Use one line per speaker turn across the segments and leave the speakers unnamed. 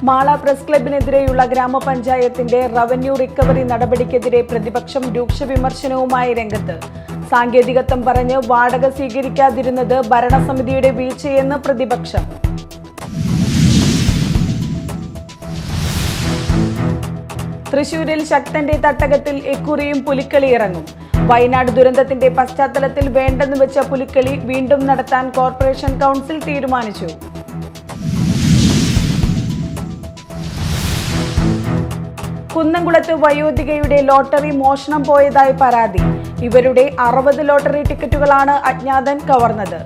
Mala press ക്ലബിനെതിരെയുള്ള ഗ്രാമപഞ്ചായത്തിന്റെ revenue recovery നടപടിക്കെതിരെ പ്രതിപക്ഷം രൂക്ഷ വിമർശനവുമായി രംഗത്ത്. സാങ്കേതികത്വം പറഞ്ഞ് വാടക സ്വീകരിക്കാതിരുന്നത് ഭരണസമിതിയുടെ വീഴ്ചയെന്ന് പ്രതിപക്ഷം. തൃശൂരിൽ ശക്തന്റെ തട്ടകത്തിൽ ഇക്കുറിയും പുലിക്കളി ഇറങ്ങും. വയനാട് ദുരന്തത്തിന്റെ പശ്ചാത്തലത്തിൽ വേണ്ടെന്ന് വെച്ച പുലിക്കളി വീണ്ടും നടത്താൻ കോർപ്പറേഷൻ കൗൺസിൽ തീരുമാനിച്ചു. കുന്നംകുളത്ത് വയോധികയുടെ ലോട്ടറി മോഷണം പോയതായി പരാതി. ഇവരുടെ 60 ലോട്ടറി ടിക്കറ്റുകളാണ് അജ്ഞാതൻ കവർന്നത്.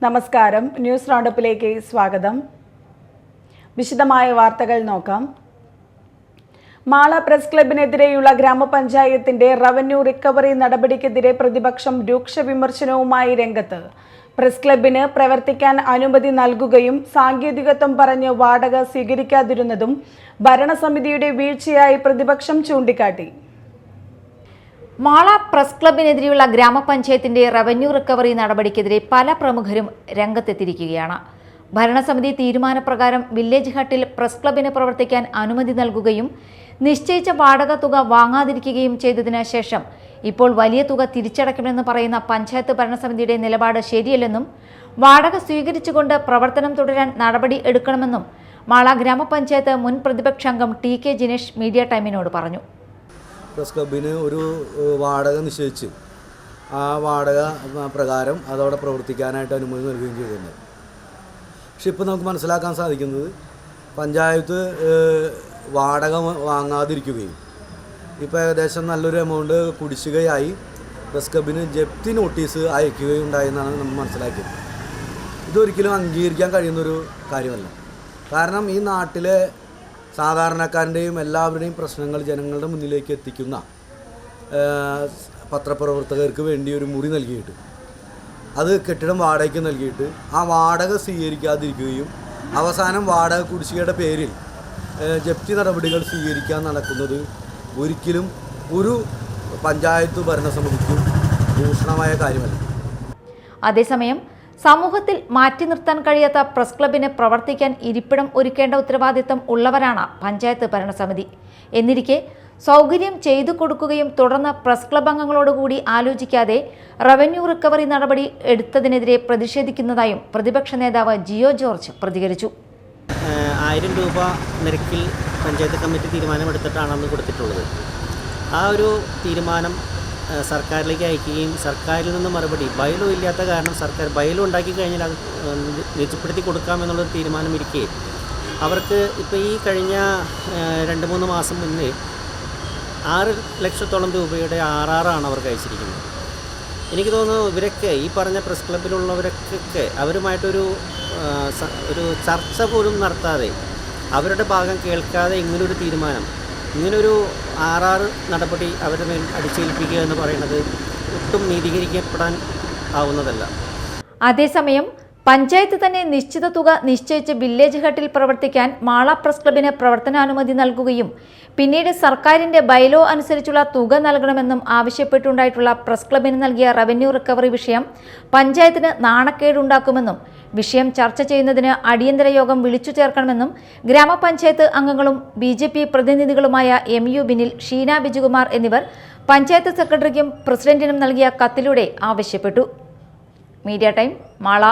നമസ്കാരം, ന്യൂസ് റൗണ്ടപ്പിലേക്ക് സ്വാഗതം. വിശദമായ വാർത്തകൾ നോക്കാം. മാള പ്രസ് ക്ലബിനെതിരെയുള്ള ഗ്രാമപഞ്ചായത്തിന്റെ റവന്യൂ റിക്കവറി നടപടിക്കെതിരെ പ്രതിപക്ഷം രൂക്ഷ വിമർശനവുമായി രംഗത്ത്. പ്രസ് ക്ലബിന് പ്രവർത്തിക്കാൻ അനുമതി നൽകുകയും സാങ്കേതികത്വം പറഞ്ഞ് വാടക സ്വീകരിക്കാതിരുന്നതും ഭരണസമിതിയുടെ വീഴ്ചയായി പ്രതിപക്ഷം ചൂണ്ടിക്കാട്ടി.
മാള പ്രസ് ക്ലബിനെതിരെയുള്ള ഗ്രാമപഞ്ചായത്തിന്റെ റവന്യൂ റിക്കവറി നടപടിക്കെതിരെ പല പ്രമുഖരും രംഗത്തെത്തിയിരിക്കുകയാണ്. ഭരണസമിതി തീരുമാനപ്രകാരം വില്ലേജ് ഹട്ടിൽ പ്രസ് ക്ലബിന് പ്രവർത്തിക്കാൻ അനുമതി നൽകുകയും നിശ്ചയിച്ച വാടക തുക വാങ്ങാതിരിക്കുകയും ചെയ്തതിനു ശേഷം ഇപ്പോൾ വലിയ തുക തിരിച്ചടയ്ക്കണമെന്ന് പറയുന്ന പഞ്ചായത്ത് ഭരണസമിതിയുടെ നിലപാട് ശരിയല്ലെന്നും വാടക സ്വീകരിച്ചുകൊണ്ട് പ്രവർത്തനം തുടരാൻ നടപടി എടുക്കണമെന്നും മാള ഗ്രാമപഞ്ചായത്ത് മുൻ പ്രതിപക്ഷാംഗം TK ജിനേഷ് മീഡിയ ടൈമിനോട് പറഞ്ഞു.
പ്രസ് ക്ലബിന് ഒരു വാടക നിശ്ചയിച്ച് ആ വാടക പ്രകാരം അതവിടെ പ്രവർത്തിക്കാനായിട്ട് അനുമതി നൽകുകയും ചെയ്തിട്ടുണ്ട്. പക്ഷെ ഇപ്പോൾ നമുക്ക് മനസ്സിലാക്കാൻ സാധിക്കുന്നത് പഞ്ചായത്ത് വാടക വാങ്ങാതിരിക്കുകയും ഇപ്പോൾ ഏകദേശം നല്ലൊരു എമൗണ്ട് കുടിശ്ശികയായി പ്രസ് ക്ലബിന് ജപ്തി നോട്ടീസ് അയക്കുകയും ഉണ്ടായെന്നാണ് നമ്മൾ മനസ്സിലാക്കിയത്. ഇതൊരിക്കലും അംഗീകരിക്കാൻ കഴിയുന്നൊരു കാര്യമല്ല. കാരണം ഈ നാട്ടിലെ സാധാരണക്കാരൻ്റെയും എല്ലാവരുടെയും പ്രശ്നങ്ങൾ ജനങ്ങളുടെ മുന്നിലേക്ക് എത്തിക്കുന്ന പത്രപ്രവർത്തകർക്ക് വേണ്ടി ഒരു മുറി നൽകിയിട്ട് അത് കെട്ടിടം വാടകയ്ക്ക് നൽകിയിട്ട് ആ വാടക സ്വീകരിക്കാതിരിക്കുകയും അവസാനം വാടക കുടിശ്ശികയുടെ പേരിൽ ജപ്തി നടപടികൾ സ്വീകരിക്കാൻ നടക്കുന്നത് ഒരിക്കലും ഒരു പഞ്ചായത്ത് ഭരണസമിതിക്കും ഭൂഷണമായ കാര്യമല്ല.
അതേസമയം സമൂഹത്തിൽ മാറ്റി നിർത്താൻ കഴിയാത്ത പ്രസ് ക്ലബിന് പ്രവർത്തിക്കാൻ ഇരിപ്പിടം ഒരുക്കേണ്ട ഉത്തരവാദിത്തം ഉള്ളവരാണ് പഞ്ചായത്ത് ഭരണസമിതി. എന്നിരിക്കെ സൗകര്യം ചെയ്തു കൊടുക്കുകയും തുടർന്ന് പ്രസ് ക്ലബ് അംഗങ്ങളോടുകൂടി ആലോചിക്കാതെ റവന്യൂ റിക്കവറി നടപടി എടുത്തതിനെതിരെ പ്രതിഷേധിക്കുന്നതായും പ്രതിപക്ഷ നേതാവ് ജിയോ ജോർജ് പ്രതികരിച്ചു.
1000 രൂപ നിരക്കിൽ പഞ്ചായത്ത് കമ്മിറ്റി തീരുമാനമെടുത്തിട്ടാണ് അന്ന് കൊടുത്തിട്ടുള്ളത്. ആ ഒരു തീരുമാനം സർക്കാരിലേക്ക് അയക്കുകയും സർക്കാരിൽ നിന്ന് മറുപടി ബയലോ ഇല്ലാത്ത കാരണം സർക്കാർ ബയലോ ഉണ്ടാക്കി കഴിഞ്ഞാൽ അത് നിജപ്പെടുത്തി കൊടുക്കാമെന്നുള്ളൊരു തീരുമാനം ഇരിക്കെ അവർക്ക് ഇപ്പോൾ ഈ കഴിഞ്ഞ 2-3 മാസം മുന്നേ 6 ലക്ഷത്തോളം രൂപയുടെ RR ആണ് അവർക്ക് അയച്ചിരിക്കുന്നത്. എനിക്ക് തോന്നുന്നു ഇവരൊക്കെ ഈ പറഞ്ഞ പ്രസ് ക്ലബിലുള്ളവരൊക്കെ അവരുമായിട്ടൊരു ചർച്ച പോലും നടത്താതെ അവരുടെ ഭാഗം കേൾക്കാതെ ഇങ്ങനൊരു തീരുമാനം, ഇങ്ങനൊരു RR നടപടി അവരുടെ മേൽ അടിച്ചേൽപ്പിക്കുക എന്ന് പറയുന്നത് ഒട്ടും നീതീകരിക്കപ്പെടാൻ ആവുന്നതല്ല.
അതേസമയം പഞ്ചായത്ത് തന്നെ നിശ്ചിത തുക നിശ്ചയിച്ച് വില്ലേജ് ഹട്ടിൽ പ്രവർത്തിക്കാൻ മാള പ്രസ് ക്ലബിന് പ്രവർത്തനാനുമതി നൽകുകയും പിന്നീട് സർക്കാരിന്റെ ബൈലോ അനുസരിച്ചുള്ള തുക നൽകണമെന്നും ആവശ്യപ്പെട്ടുണ്ടായിട്ടുള്ള പ്രസ് ക്ലബിന് നൽകിയ റവന്യൂ റിക്കവറി വിഷയം പഞ്ചായത്തിന് നാണക്കേടുണ്ടാക്കുമെന്നും വിഷയം ചർച്ച ചെയ്യുന്നതിന് അടിയന്തര യോഗം വിളിച്ചു ചേർക്കണമെന്നും ഗ്രാമപഞ്ചായത്ത് അംഗങ്ങളും BJP പ്രതിനിധികളുമായ MU ബിനിൽ, ഷീന ബിജുകുമാർ എന്നിവർ പഞ്ചായത്ത് സെക്രട്ടറിക്കും പ്രസിഡന്റിനും നൽകിയ കത്തിലൂടെ ആവശ്യപ്പെട്ടു. Media time, Mala.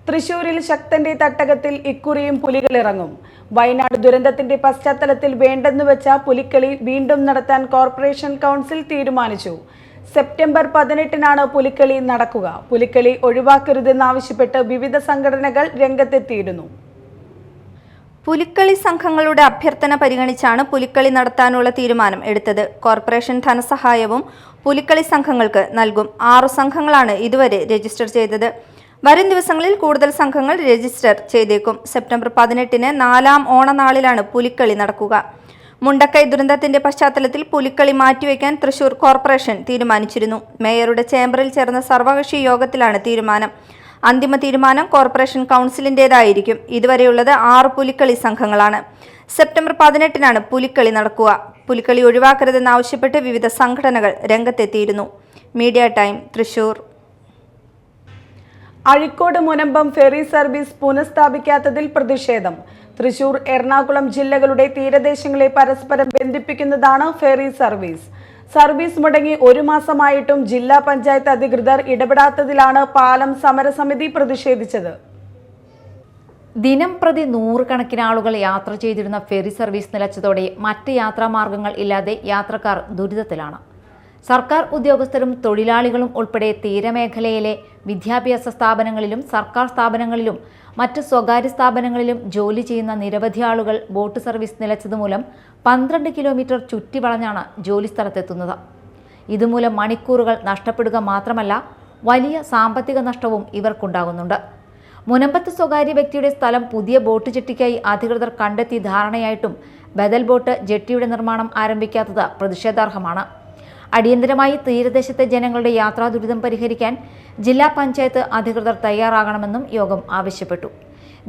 തൃശൂരിൽ ശക്തന്റെ തട്ടകത്തിൽ ഇക്കുറിയും പുലികൾ ഇറങ്ങും. വയനാട് ദുരന്തത്തിന്റെ പശ്ചാത്തലത്തിൽ വേണ്ടെന്ന് വെച്ച പുലിക്കളി വീണ്ടും നടത്താൻ കോർപ്പറേഷൻ കൗൺസിൽ തീരുമാനിച്ചു. സെപ്റ്റംബർ 18-നാണ് പുലിക്കളി നടക്കുക. പുലിക്കളി ഒഴിവാക്കരുതെന്നാവശ്യപ്പെട്ട് വിവിധ സംഘടനകൾ രംഗത്തെത്തിയിരുന്നു.
പുലിക്കളി സംഘങ്ങളുടെ അഭ്യർത്ഥന പരിഗണിച്ചാണ് പുലിക്കളി നടത്താനുള്ള തീരുമാനം എടുത്തത്. കോർപ്പറേഷൻ ധനസഹായവും പുലിക്കളി സംഘങ്ങൾക്ക് നൽകും. 6 സംഘങ്ങളാണ് ഇതുവരെ രജിസ്റ്റർ ചെയ്തത്. വരും ദിവസങ്ങളിൽ കൂടുതൽ സംഘങ്ങൾ രജിസ്റ്റർ ചെയ്തേക്കും. സെപ്റ്റംബർ 18-ന് 4ാം ഓണനാളിലാണ് പുലിക്കളി നടക്കുക. മുണ്ടക്കൈ ദുരന്തത്തിന്റെ പശ്ചാത്തലത്തിൽ പുലിക്കളി മാറ്റിവെക്കാൻ തൃശൂർ കോർപ്പറേഷൻ തീരുമാനിച്ചിരുന്നു. മേയറുടെ ചേംബറിൽ ചേർന്ന സർവകക്ഷി യോഗത്തിലാണ് തീരുമാനം. അന്തിമ തീരുമാനം കോർപ്പറേഷൻ കൗൺസിലിന്റേതായിരിക്കും. ഇതുവരെയുള്ളത് 6 പുലിക്കളി സംഘങ്ങളാണ്. സെപ്റ്റംബർ 18-നാണ് പുലിക്കളി നടക്കുക. പുലിക്കളി ഒഴിവാക്കരുതെന്നാവശ്യപ്പെട്ട് വിവിധ സംഘടനകൾ രംഗത്തെത്തിയിരുന്നു. Media time, Thrissur.
Azhikode Munambam ferry service പുനഃസ്ഥാപിക്കാത്തതിൽ പ്രതിഷേധം. തൃശൂർ, എറണാകുളം ജില്ലകളുടെ തീരദേശങ്ങളെ പരസ്പരം ബന്ധിപ്പിക്കുന്നതാണ് ഫെറി സർവീസ്. സർവീസ് മുടങ്ങി 1 മാസമായിട്ടും ജില്ലാ പഞ്ചായത്ത് അധികൃതർ ഇടപെടാത്തതിലാണ് പാലം സമരസമിതി പ്രതിഷേധിച്ചത്.
ദിനം പ്രതി 100 കണക്കിന് ആളുകൾ യാത്ര ചെയ്തിരുന്ന ഫെറി സർവീസ് നിലച്ചതോടെ മറ്റ് യാത്രാമാർഗങ്ങൾ ഇല്ലാതെ യാത്രക്കാർ ദുരിതത്തിലാണ്. സർക്കാർ ഉദ്യോഗസ്ഥരും തൊഴിലാളികളും ഉൾപ്പെടെ തീരമേഖലയിലെ വിദ്യാഭ്യാസ സ്ഥാപനങ്ങളിലും സർക്കാർ സ്ഥാപനങ്ങളിലും മറ്റ് സ്വകാര്യ സ്ഥാപനങ്ങളിലും ജോലി ചെയ്യുന്ന നിരവധി ആളുകൾ ബോട്ട് സർവീസ് നിലച്ചതുമൂലം 12 കിലോമീറ്റർ ചുറ്റിവളഞ്ഞാണ് ജോലി സ്ഥലത്തെത്തുന്നത്. ഇതുമൂലം മണിക്കൂറുകൾ നഷ്ടപ്പെടുക മാത്രമല്ല വലിയ സാമ്പത്തിക നഷ്ടവും ഇവർക്കുണ്ടാകുന്നുണ്ട്. മുനമ്പത്ത് സ്വകാര്യ വ്യക്തിയുടെ സ്ഥലം പുതിയ ബോട്ട് ജെട്ടിക്കായി അധികൃതർ കണ്ടെത്തി ധാരണയായിട്ടും ബദൽ ബോട്ട് ജെട്ടിയുടെ നിർമ്മാണം ആരംഭിക്കാത്തത് പ്രതിഷേധാർഹമാണ്. അടിയന്തരമായി തീരദേശത്തെ ജനങ്ങളുടെ യാത്രാ ദുരിതം പരിഹരിക്കാൻ ജില്ലാ പഞ്ചായത്ത് അധികൃതർ തയ്യാറാകണമെന്നും യോഗം ആവശ്യപ്പെട്ടു.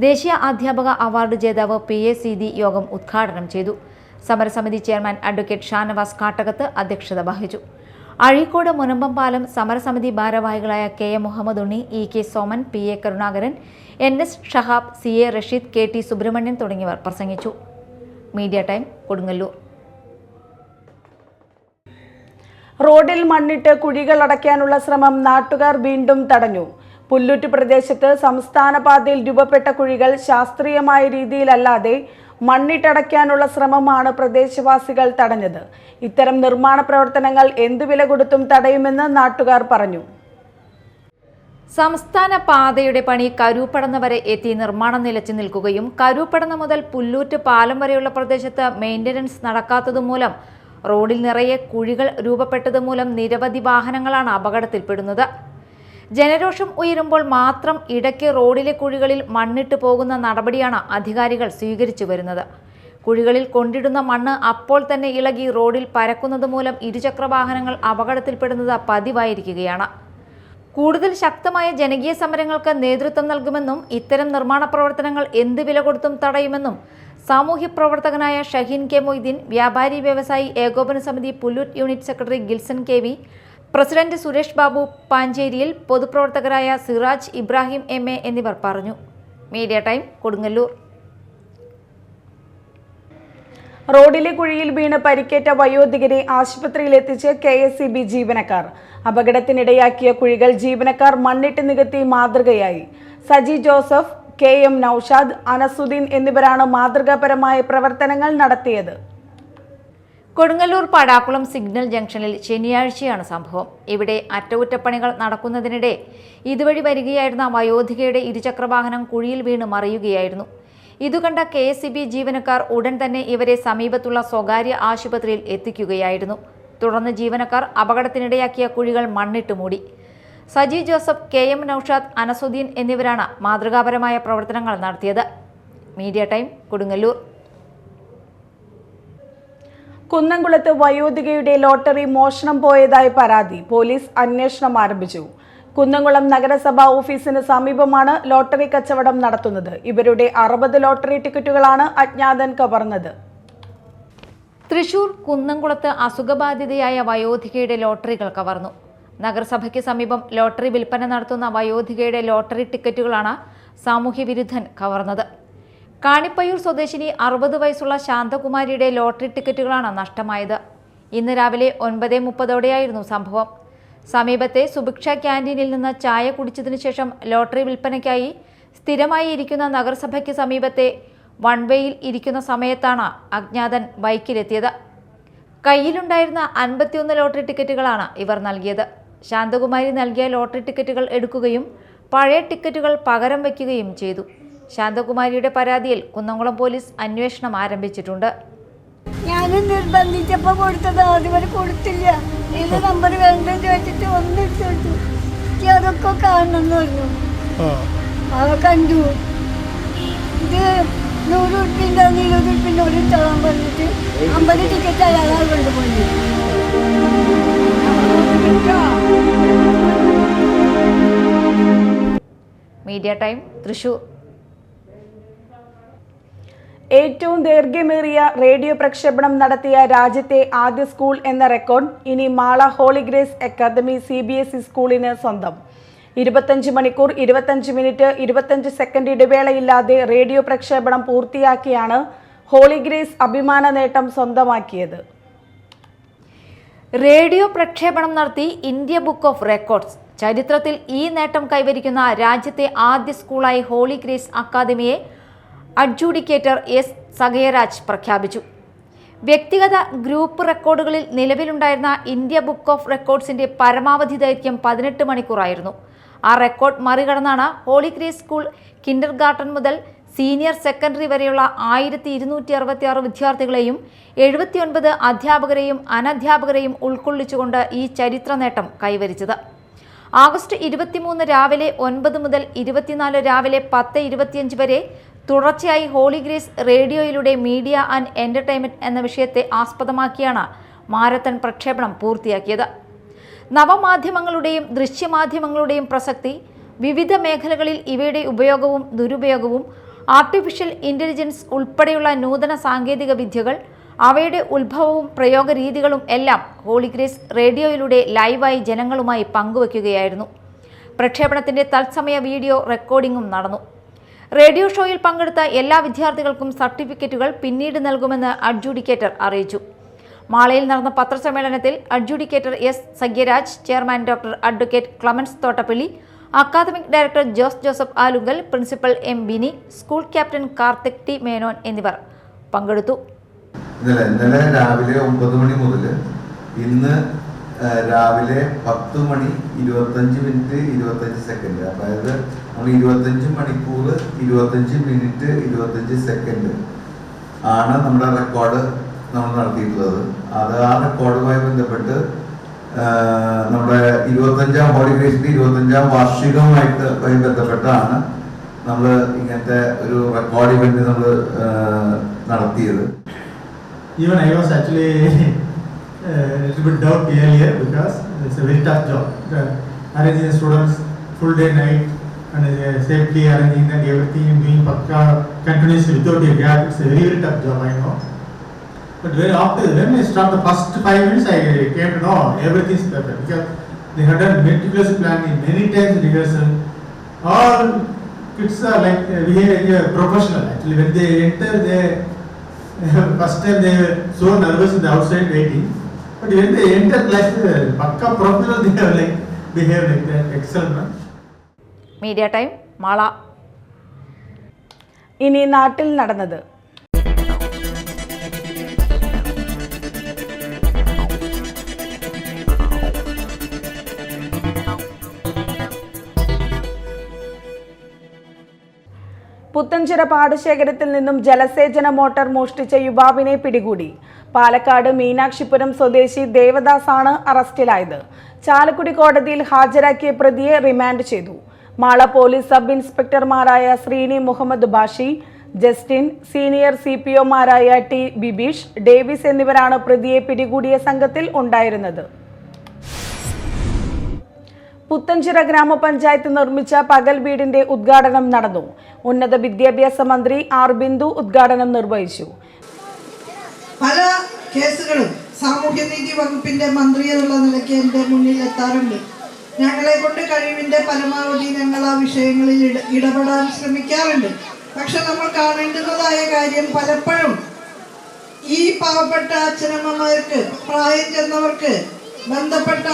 ദേശീയ അധ്യാപക അവാർഡ് ജേതാവ് PA സീതി യോഗം ഉദ്ഘാടനം ചെയ്തു. സമരസമിതി ചെയർമാൻ അഡ്വക്കേറ്റ് ഷാനവാസ് കാട്ടകത്ത് അധ്യക്ഷത വഹിച്ചു. അഴീക്കോട് മുനമ്പം പാലം സമരസമിതി ഭാരവാഹികളായ KM മുഹമ്മദ് ഉണ്ണി, EK Soman, PA Karunakaran, NS Shahab, CA Rasheed, KT Subramanian തുടങ്ങിയവർ പ്രസംഗിച്ചു. Media time, Kodungallur.
റോഡിൽ മണ്ണിട്ട് കുഴികൾ അടയ്ക്കാനുള്ള ശ്രമം നാട്ടുകാർ വീണ്ടും തടഞ്ഞു. പുല്ലൂറ്റ് പ്രദേശത്ത് സംസ്ഥാന പാതയിൽ രൂപപ്പെട്ട കുഴികൾ ശാസ്ത്രീയമായ രീതിയിലല്ലാതെ മണ്ണിട്ടടയ്ക്കാനുള്ള ശ്രമമാണ് പ്രദേശവാസികൾ തടഞ്ഞത്. ഇത്തരം നിർമ്മാണ പ്രവർത്തനങ്ങൾ എന്തു വില കൊടുത്തും തടയുമെന്ന് നാട്ടുകാർ പറഞ്ഞു.
സംസ്ഥാന പാതയുടെ പണി കരൂപ്പടന്ന വരെ എത്തി നിർമ്മാണം നിലച്ചു നിൽക്കുകയും കരൂപ്പടന്ന മുതൽ പുല്ലൂറ്റ് പാലം വരെയുള്ള പ്രദേശത്ത് മെയിൻ്റനൻസ് നടക്കാത്തതുമൂലം റോഡിൽ നിറയെ കുഴികൾ രൂപപ്പെട്ടതുമൂലം നിരവധി വാഹനങ്ങളാണ് അപകടത്തിൽപ്പെടുന്നത്. ജനരോഷം ഉയരുമ്പോൾ മാത്രം ഇടയ്ക്ക് റോഡിലെ കുഴികളിൽ മണ്ണിട്ട് പോകുന്ന നടപടിയാണ് അധികാരികൾ സ്വീകരിച്ചു വരുന്നത്. കുഴികളിൽ കൊണ്ടിടുന്ന മണ്ണ് അപ്പോൾ തന്നെ ഇളകി റോഡിൽ പരക്കുന്നത് മൂലം ഇരുചക്ര വാഹനങ്ങൾ അപകടത്തിൽപ്പെടുന്നത് പതിവായിരിക്കുകയാണ്. കൂടുതൽ ശക്തമായ ജനകീയ സമരങ്ങൾക്ക് നേതൃത്വം നൽകുമെന്നും ഇത്തരം നിർമ്മാണ പ്രവർത്തനങ്ങൾ എന്ത് വില കൊടുത്തും തടയുമെന്നും സാമൂഹ്യ പ്രവർത്തകനായ ഷഹീൻ K മൊയ്തീൻ, വ്യാപാരി വ്യവസായി ഏകോപന സമിതി Pullut unit secretary Gilson KV, president Suresh Babu പാഞ്ചേരിയിൽ, പൊതുപ്രവർത്തകരായ സിറാജ്, ഇബ്രാഹിം MA എന്നിവർ പറഞ്ഞു. Media time, Kodungallur.
റോഡിലെ കുഴിയിൽ വീണ് പരിക്കേറ്റ വയോധികരെ ആശുപത്രിയിലെത്തിച്ച് KSEB ജീവനക്കാർ. അപകടത്തിനിടയാക്കിയ കുഴികൾ ജീവനക്കാർ മണ്ണിട്ട് നികത്തി മാതൃകയായി. സജി ജോസഫ്, KM നൌഷാദ്, അനസുദ്ദീൻ എന്നിവരാണ് മാതൃകാപരമായ പ്രവർത്തനങ്ങൾ നടത്തിയത്.
കൊടുങ്ങല്ലൂർ പടാക്കുളം സിഗ്നൽ ജംഗ്ഷനിൽ ശനിയാഴ്ചയാണ് സംഭവം. ഇവിടെ അറ്റകുറ്റപ്പണികൾ നടക്കുന്നതിനിടെ ഇതുവഴി വരികയായിരുന്ന വയോധികയുടെ ഇരുചക്രവാഹനം കുഴിയിൽ വീണ് മറിയുകയായിരുന്നു. ഇതുകണ്ട KSEB ജീവനക്കാർ ഉടൻ തന്നെ ഇവരെ സമീപത്തുള്ള സ്വകാര്യ ആശുപത്രിയിൽ എത്തിക്കുകയായിരുന്നു. തുടർന്ന് ജീവനക്കാർ അപകടത്തിനിടയാക്കിയ കുഴികൾ മണ്ണിട്ട് മൂടി. സജി ജോസഫ്, KM നൌഷാദ്, അനസുദ്ദീൻ എന്നിവരാണ് മാതൃകാപരമായ പ്രവർത്തനങ്ങൾ നടത്തിയത്. Media time, Kodungallur.
കുന്നംകുളത്ത് വയോധികയുടെ ലോട്ടറി മോഷണം പോയതായി പരാതി. പോലീസ് അന്വേഷണം ആരംഭിച്ചു. കുന്നംകുളം നഗരസഭാ ഓഫീസിന് സമീപമാണ് ലോട്ടറി കച്ചവടം നടത്തുന്നത്. ഇവരുടെ 60 ലോട്ടറി ടിക്കറ്റുകളാണ് അജ്ഞാതൻ കവർന്നത്.
തൃശൂർ കുന്നംകുളത്ത് അസുഖബാധിതയായ വയോധികയുടെ ലോട്ടറികൾ കവർന്നു. നഗരസഭയ്ക്ക് സമീപം ലോട്ടറി വിൽപ്പന നടത്തുന്ന വയോധികയുടെ ലോട്ടറി ടിക്കറ്റുകളാണ് സാമൂഹ്യ വിരുദ്ധൻ കവർന്നത്. കാണിപ്പയ്യൂർ സ്വദേശിനി 60 വയസ്സുള്ള ശാന്തകുമാരിയുടെ ലോട്ടറി ടിക്കറ്റുകളാണ് നഷ്ടമായത്. ഇന്ന് രാവിലെ 9:30ഓടെയായിരുന്നു സംഭവം. സമീപത്തെ സുഭിക്ഷ ക്യാൻറ്റീനിൽ നിന്ന് ചായ കുടിച്ചതിനു ശേഷം ലോട്ടറി വിൽപ്പനയ്ക്കായി സ്ഥിരമായി ഇരിക്കുന്ന നഗരസഭയ്ക്ക് സമീപത്തെ വൺവേയിൽ ഇരിക്കുന്ന സമയത്താണ് അജ്ഞാതൻ ബൈക്കിലെത്തിയത്. കയ്യിലുണ്ടായിരുന്ന 51 ലോട്ടറി ടിക്കറ്റുകളാണ് ഇവർ നൽകിയത്. ശാന്തകുമാരി നൽകിയ ലോട്ടറി ടിക്കറ്റുകൾ എടുക്കുകയും പഴയ ടിക്കറ്റുകൾ പകരം വയ്ക്കുകയും ചെയ്തു. ശാന്തകുമാരിയുടെ പരാതിയിൽ കുന്നംകുളം പോലീസ് അന്വേഷണം ആരംഭിച്ചിട്ടുണ്ട്.
ഞാൻ നിർബന്ധിച്ചപ്പോൾ കൊടുത്തത് അതുവരെ കൊടുത്തില്ല. ഇത് നമ്പർ വേണ്ടെന്ന് ചോദിച്ചിട്ട് ഒന്നെടുത്തു. അതൊക്കെ കാണണമെന്ന് പറഞ്ഞു. കണ്ടു. ഇത് 100 ഉറുപ്പിൻ്റെ 20 ഉറുപ്പിൻ്റെ ഒരു തളാൻ പറഞ്ഞിട്ട് 50 ടിക്കറ്റ് അയാളാൽ കൊണ്ടുപോയി.
Media time, Thrissur.
ഏറ്റവും ദൈർഘ്യമേറിയ റേഡിയോ പ്രക്ഷേപണം നടത്തിയ രാജ്യത്തെ ആദ്യ സ്കൂൾ എന്ന റെക്കോർഡ് ഇനി Mala Holy Grace Academy CBSE സ്കൂളിന് സ്വന്തം. 25 മണിക്കൂർ 25 മിനിറ്റ് 25 സെക്കൻഡ് ഇടവേളയില്ലാതെ റേഡിയോ പ്രക്ഷേപണം പൂർത്തിയാക്കിയാണ് ഹോളി ഗ്രേസ് അഭിമാന നേട്ടം സ്വന്തമാക്കിയത്.
റേഡിയോ പ്രക്ഷേപണം നടത്തി ഇന്ത്യ ബുക്ക് ഓഫ് റെക്കോർഡ്സ്. ചരിത്രത്തിൽ ഈ നേട്ടം കൈവരിക്കുന്ന രാജ്യത്തെ ആദ്യ സ്കൂളായി ഹോളി ഗ്രേസ് അക്കാദമിയെ അഡ്ജൂഡിക്കേറ്റർ എസ് സഗയരാജ് പ്രഖ്യാപിച്ചു. വ്യക്തിഗത ഗ്രൂപ്പ് റെക്കോർഡുകളിൽ നിലവിലുണ്ടായിരുന്ന ഇന്ത്യ ബുക്ക് ഓഫ് റെക്കോർഡ്സിന്റെ പരമാവധി ദൈർഘ്യം 18 മണിക്കൂറായിരുന്നു. ആ റെക്കോർഡ് മറികടന്നാണ് Holy Grace school kindergarten മുതൽ സീനിയർ സെക്കൻഡറി വരെയുള്ള 1266 വിദ്യാർത്ഥികളെയും 79 അധ്യാപകരെയും അനധ്യാപകരെയും ഉൾക്കൊള്ളിച്ചുകൊണ്ട് ഈ ചരിത്ര നേട്ടം കൈവരിച്ചത്. ആഗസ്റ്റ് 23 രാവിലെ 9 മുതൽ 24 രാവിലെ 10:25 വരെ തുടർച്ചയായി ഹോളി ഗ്രേസ് റേഡിയോയിലൂടെ മീഡിയ ആൻഡ് എന്റർടൈൻമെന്റ് എന്ന വിഷയത്തെ ആസ്പദമാക്കിയാണ് മാരത്തൺ പ്രക്ഷേപണം പൂർത്തിയാക്കിയത്. നവമാധ്യമങ്ങളുടെയും ദൃശ്യമാധ്യമങ്ങളുടെയും പ്രസക്തി, വിവിധ മേഖലകളിൽ ഇവയുടെ ഉപയോഗവും ദുരുപയോഗവും, ആർട്ടിഫിഷ്യൽ ഇന്റലിജൻസ് ഉൾപ്പെടെയുള്ള നൂതന സാങ്കേതിക വിദ്യകൾ, അവയുടെ ഉത്ഭവവും പ്രയോഗ രീതികളും എല്ലാം ഹോളി ഗ്രേസ് റേഡിയോയിലൂടെ ലൈവായി ജനങ്ങളുമായി പങ്കുവയ്ക്കുകയായിരുന്നു. പ്രക്ഷേപണത്തിന്റെ തത്സമയ വീഡിയോ റെക്കോർഡിംഗും നടന്നു. റേഡിയോ ഷോയിൽ പങ്കെടുത്ത എല്ലാ വിദ്യാർത്ഥികൾക്കും സർട്ടിഫിക്കറ്റുകൾ പിന്നീട് നൽകുമെന്ന് അഡ്ജൂഡിക്കേറ്റർ അറിയിച്ചു. മാളയിൽ നടന്ന പത്രസമ്മേളനത്തിൽ adjudicator S Sagayaraj, chairman doctor advocate Clemens Thottappally, academic director Joseph Alunkal, principal M Bini, school captain Karthik T Menon എന്നിവർ പങ്കെടുത്തു.
ഇന്നലെ രാവിലെ 9 മണി മുതൽ ഇന്ന് രാവിലെ 10 മണി 25 മിനിറ്റ് 25 സെക്കൻഡ്, അതായത് നമ്മൾ 25 മണിക്കൂർ 25 മിനിറ്റ് 25 സെക്കൻഡ് ആണ് നമ്മുടെ റെക്കോർഡ് നമ്മൾ നടത്തിയിട്ടുള്ളത്. അത് ആ റെക്കോർഡുമായി ബന്ധപ്പെട്ട് നമ്മുടെ 25ാം ഹോളി ഗ്രേസിന്റെ 25ാം വാർഷികവുമായിട്ട് ബന്ധപ്പെട്ടാണ് നമ്മൾ ഇങ്ങനത്തെ ഒരു റെക്കോർഡ് ഇവന്റ് നമ്മൾ നടത്തിയത്.
Even I was actually a little bit doubt earlier because it's a very tough job. Arranging the students full day night and safely arranging and everything and doing pakka continuously without a gap. It's a very, very tough job, I know. But when I start the first 5 minutes, I came to know everything is perfect because they had done meticulous planning, many times rehearsal. All kids are like professional actually. When they enter, they first time they were so nervous in the outside waiting, but when they enter like pakka professional, they have like behave like that. Excellent.
Media time Mala.
ഇനി നാട്ടിൽ നടന്നത്. പുത്തൻചിറ പാടശേഖരത്തിൽ നിന്നും ജലസേചന motor മോഷ്ടിച്ച യുവാവിനെ പിടികൂടി. പാലക്കാട് മീനാക്ഷിപുരം സ്വദേശി ദേവദാസാണ് അറസ്റ്റിലായത്. ചാലക്കുടി കോടതിയിൽ ഹാജരാക്കിയ പ്രതിയെ റിമാൻഡ് ചെയ്തു. മാള പോലീസ് സബ് ഇൻസ്പെക്ടർമാരായ ശ്രീനി മുഹമ്മദ് ബാഷി, ജസ്റ്റിൻ, സീനിയർ CPOമാരായ ടി ബിബീഷ്, ഡേവിസ് എന്നിവരാണ് പ്രതിയെ പിടികൂടിയ സംഘത്തിൽ ഉണ്ടായിരുന്നത്. പുത്തൻചിറ ഗ്രാമപഞ്ചായത്ത് നിർമ്മിച്ച പകൽ വീടിന്റെ ഉദ്ഘാടനം നടന്നു. ഉന്നത വിദ്യാഭ്യാസ മന്ത്രി ആർ ബിന്ദു ഉദ്ഘാടനം നിർവഹിച്ചു.
പല കേസുകളും സാമൂഹ്യനീതി വകുപ്പിന്റെ മന്ത്രി എന്നുള്ള നിലയ്ക്ക് എൻ്റെ മുന്നിൽ എത്താറുണ്ട്. ഞങ്ങളെ കൊണ്ട് കഴിവിന്റെ പരമാവധി ഞങ്ങൾ ആ വിഷയങ്ങളിൽ ഇടപെടാൻ ശ്രമിക്കാറുണ്ട്. പക്ഷെ നമ്മൾ കാണേണ്ടുന്നതായ കാര്യം പലപ്പോഴും ഈ പാവപ്പെട്ട അച്ഛനമ്മമാർക്ക്, പ്രായം ചെന്നവർക്ക് ബന്ധപ്പെട്ട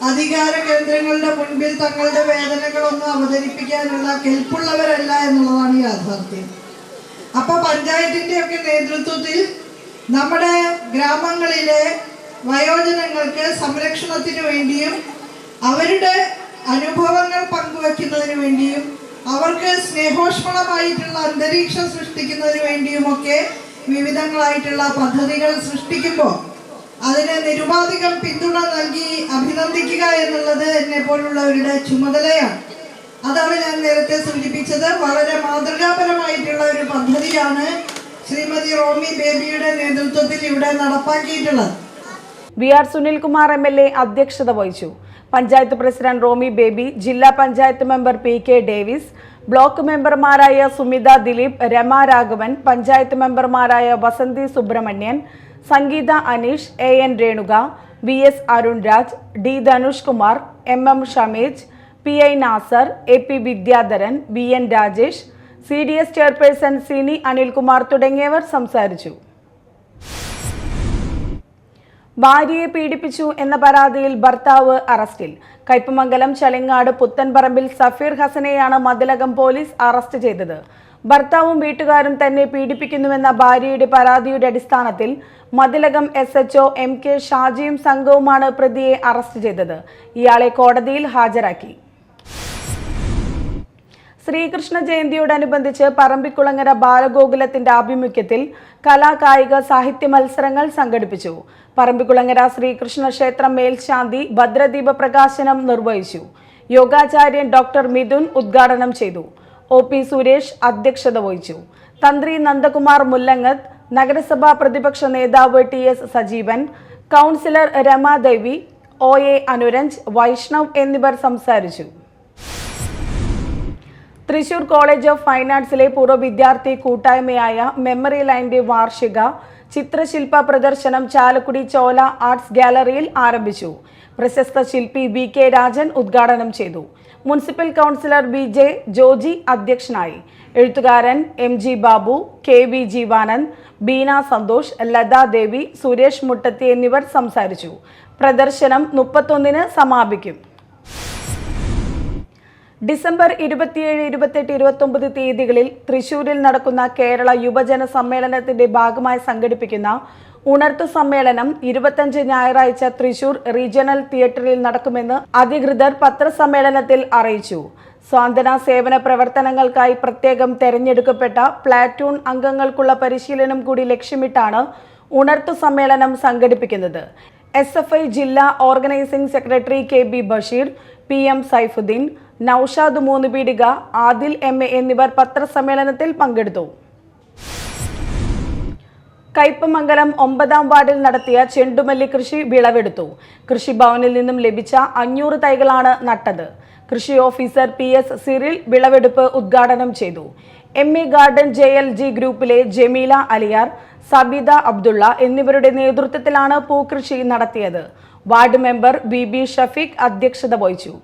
അധികാര കേന്ദ്രങ്ങളുടെ മുൻപിൽ തങ്ങളുടെ വേദനകളൊന്നും അവതരിപ്പിക്കാനുള്ള കെൽപ്പുള്ളവരല്ല എന്നുള്ളതാണ് യാഥാർത്ഥ്യം. അപ്പോൾ പഞ്ചായത്തിൻ്റെയൊക്കെ നേതൃത്വത്തിൽ നമ്മുടെ ഗ്രാമങ്ങളിലെ വയോജനങ്ങൾക്ക് സംരക്ഷണത്തിന് വേണ്ടിയും അവരുടെ അനുഭവങ്ങൾ പങ്കുവയ്ക്കുന്നതിന് വേണ്ടിയും അവർക്ക് സ്നേഹോഷ്മളമായിട്ടുള്ള അന്തരീക്ഷം സൃഷ്ടിക്കുന്നതിന് വേണ്ടിയുമൊക്കെ വിവിധങ്ങളായിട്ടുള്ള പദ്ധതികൾ സൃഷ്ടിക്കുമ്പോൾ അതിന് നിരുപാധികം പിന്തുണ നൽകി അഭിനന്ദിക്കുക എന്നുള്ളത് എന്നെ പോലുള്ളവരുടെ ചുമതലയാണ്. അതാണ് ഞാൻ നേരത്തെ സൂചിപ്പിച്ചത്. വളരെ മാതൃകാപരമായിട്ടുള്ള ഒരു പദ്ധതിയാണ് ശ്രീമതി റോമി ബേബിയുടെ നേതൃത്വത്തിൽ ഇവിടെ നടപ്പാക്കിയിട്ടുള്ളത്.
VR സുനിൽകുമാർ MLA അധ്യക്ഷത വഹിച്ചു. പഞ്ചായത്ത് പ്രസിഡന്റ് റോമി ബേബി, ജില്ലാ panchayat member PK Davis, block മെമ്പർമാരായ സുമിത ദിലീപ്, രമ രാഘവൻ, പഞ്ചായത്ത് മെമ്പർമാരായ Vasanthi Subramanian, Sangeetha Aneesh, AN Renuka, VS Arun Raj, D Dhanush Kumar, MM Shameej, PI Nasar, AP Vidyadharan, BN Rajesh, CDS chairperson Sini Anilkumar തുടങ്ങിയവർ സംസാരിച്ചു. ഭാര്യയെ പീഡിപ്പിച്ചു എന്ന പരാതിയിൽ ഭർത്താവ് അറസ്റ്റിൽ. കയ്പമംഗലം ചളിങ്ങാട് പുത്തൻപറമ്പിൽ സഫീർ ഹസനെയാണ് മതിലകം പോലീസ് അറസ്റ്റ് ചെയ്തത്. ഭർത്താവും വീട്ടുകാരും തന്നെ പീഡിപ്പിക്കുന്നുവെന്ന ഭാര്യയുടെ പരാതിയുടെ അടിസ്ഥാനത്തിൽ മതിലകം SHO MK ഷാജിയും സംഘവുമാണ് പ്രതിയെ അറസ്റ്റ് ചെയ്തത്. ഇയാളെ കോടതിയിൽ ഹാജരാക്കി. ശ്രീകൃഷ്ണ ജയന്തിയോടനുബന്ധിച്ച് പറമ്പിക്കുളങ്ങര ബാലഗോകുലത്തിന്റെ ആഭിമുഖ്യത്തിൽ കലാകായിക സാഹിത്യ മത്സരങ്ങൾ സംഘടിപ്പിച്ചു. പറമ്പിക്കുളങ്ങര ശ്രീകൃഷ്ണ ക്ഷേത്രം മേൽശാന്തി ഭദ്രദീപ പ്രകാശനം നിർവഹിച്ചു. യോഗാചാര്യൻ ഡോക്ടർ മിഥുൻ ഉദ്ഘാടനം ചെയ്തു. OP സുരേഷ് അധ്യക്ഷത വഹിച്ചു. തന്ത്രി നന്ദകുമാർ മുല്ലങ്ങത്ത്, നഗരസഭാ പ്രതിപക്ഷ നേതാവ് TS Sajeevan, councillor Ramadevi, OA Anuranj, Vaishnav എന്നിവർ സംസാരിച്ചു. തൃശൂർ കോളേജ് ഓഫ് ഫൈൻ ആർട്സിലെ പൂർവ്വ വിദ്യാർത്ഥി കൂട്ടായ്മയായ മെമ്മറി ലൈനിന്റെ വാർഷിക ചിത്രശില്പ പ്രദർശനം ചാലക്കുടി ചോല ആർട്സ് ഗാലറിയിൽ ആരംഭിച്ചു. പ്രശസ്ത ശില്പി BK രാജൻ ഉദ്ഘാടനം ചെയ്തു. മുനിസിപ്പൽ കൗൺസിലർ BJ ജോജി അധ്യക്ഷനായി. എഴുത്തുകാരൻ MG ബാബു, KV ജീവാനന്ദ്, ബീന സന്തോഷ്, ലതാ ദേവി, സുരേഷ് മുട്ടത്തി എന്നിവർ സംസാരിച്ചു. പ്രദർശനം 31-ന് സമാപിക്കും. ഡിസംബർ 27, 28, 29 തീയതികളിൽ തൃശൂരിൽ നടക്കുന്ന കേരള യുവജന സമ്മേളനത്തിന്റെ ഭാഗമായി സംഘടിപ്പിക്കുന്ന ഉണർത്തു സമ്മേളനം 25 ഞായറാഴ്ച തൃശൂർ റീജിയണൽ തിയേറ്ററിൽ നടക്കുമെന്ന് അധികൃതർ പത്രസമ്മേളനത്തിൽ അറിയിച്ചു. സ്വാതന്ത്ര്യ സേവന പ്രവർത്തനങ്ങൾക്കായി പ്രത്യേകം തെരഞ്ഞെടുക്കപ്പെട്ട പ്ലാറ്റൂൺ അംഗങ്ങൾക്കുള്ള പരിശീലനം കൂടി ലക്ഷ്യമിട്ടാണ് ഉണർത്തു സമ്മേളനം സംഘടിപ്പിക്കുന്നത്. SFI ജില്ലാ organising secretary KB Basheer, PM Saifuddeen, Naushad Moonnupeedika, Adil MA എന്നിവർ പത്രസമ്മേളനത്തിൽ പങ്കെടുത്തു. കയ്പമംഗലം 9-ാം വാർഡിൽ നടത്തിയ ചെണ്ടുമല്ലി കൃഷി വിളവെടുത്തു. കൃഷിഭവനിൽ നിന്നും ലഭിച്ച 500 തൈകളാണ് നട്ടത്. കൃഷി ഓഫീസർ PS സിറിൽ വിളവെടുപ്പ് ഉദ്ഘാടനം ചെയ്തു. MA ഗാർഡൻ JLG ഗ്രൂപ്പിലെ ജമീല അലിയാർ, സബീദ അബ്ദുള്ള എന്നിവരുടെ നേതൃത്വത്തിലാണ് പൂക്കൃഷി നടത്തിയത്. വാർഡ് മെമ്പർ BB ഷഫീഖ് അധ്യക്ഷത വഹിച്ചു.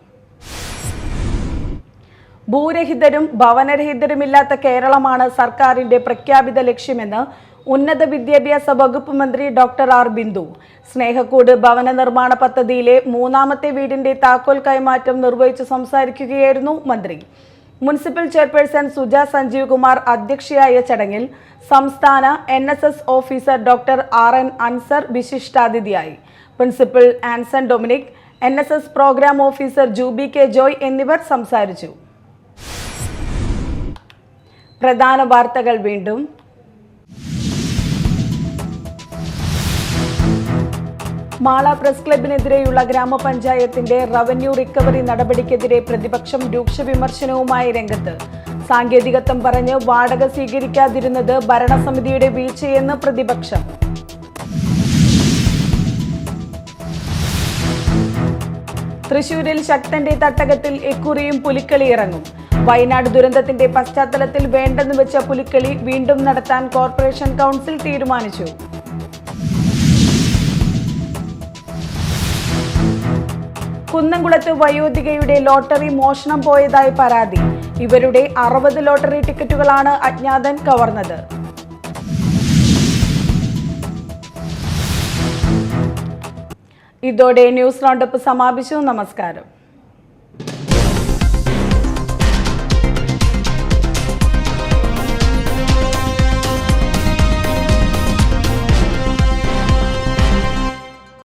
ഭൂരഹിതരും ഭവനരഹിതരുമില്ലാത്ത കേരളമാണ് സർക്കാരിന്റെ പ്രഖ്യാപിത ലക്ഷ്യമെന്ന് ഉന്നത വിദ്യാഭ്യാസ വകുപ്പ് മന്ത്രി ഡോക്ടർ R ബിന്ദു. സ്നേഹക്കൂട് ഭവന നിർമ്മാണ പദ്ധതിയിലെ 3ാമത്തെ വീടിന്റെ താക്കോൽ കൈമാറ്റം നിർവഹിച്ചു സംസാരിക്കുകയായിരുന്നു മന്ത്രി. മുനിസിപ്പൽ ചെയർപേഴ്സൺ സുജ സഞ്ജീവ് കുമാർ അധ്യക്ഷയായ ചടങ്ങിൽ സംസ്ഥാന NSS officer doctor RN Ansar വിശിഷ്ടാതിഥിയായി. Principal Anson Dominic, NSS programme officer Juby K Joy എന്നിവർ സംസാരിച്ചു. പ്രധാന വാർത്തകൾ വീണ്ടും. മാള പ്രസ് ക്ലബിനെതിരെയുള്ള ഗ്രാമപഞ്ചായത്തിന്റെ റവന്യൂ റിക്കവറി നടപടിക്കെതിരെ പ്രതിപക്ഷം രൂക്ഷ വിമർശനവുമായി രംഗത്ത്. സാങ്കേതികത്വം പറഞ്ഞ് വാടക സ്വീകരിക്കാതിരുന്നത് ഭരണസമിതിയുടെ വീഴ്ചയെന്ന് പ്രതിപക്ഷം. തൃശൂരിൽ ശക്തന്റെ തട്ടകത്തിൽ ഇക്കുറിയും പുലിക്കളി ഇറങ്ങും. വയനാട് ദുരന്തത്തിന്റെ പശ്ചാത്തലത്തിൽ വേണ്ടെന്ന് വെച്ച പുലിക്കളി വീണ്ടും നടത്താൻ കോർപ്പറേഷൻ കൗൺസിൽ തീരുമാനിച്ചു. കുന്നംകുളത്ത് വയോധികയുടെ ലോട്ടറി മോഷണം പോയതായി പരാതി. ഇവരുടെ 60 ലോട്ടറി ടിക്കറ്റുകളാണ് അജ്ഞാതൻ കവർന്നത്. ഇതോടെ ന്യൂസ് റൗണ്ടപ്പ് സമാപിച്ചു. നമസ്കാരം.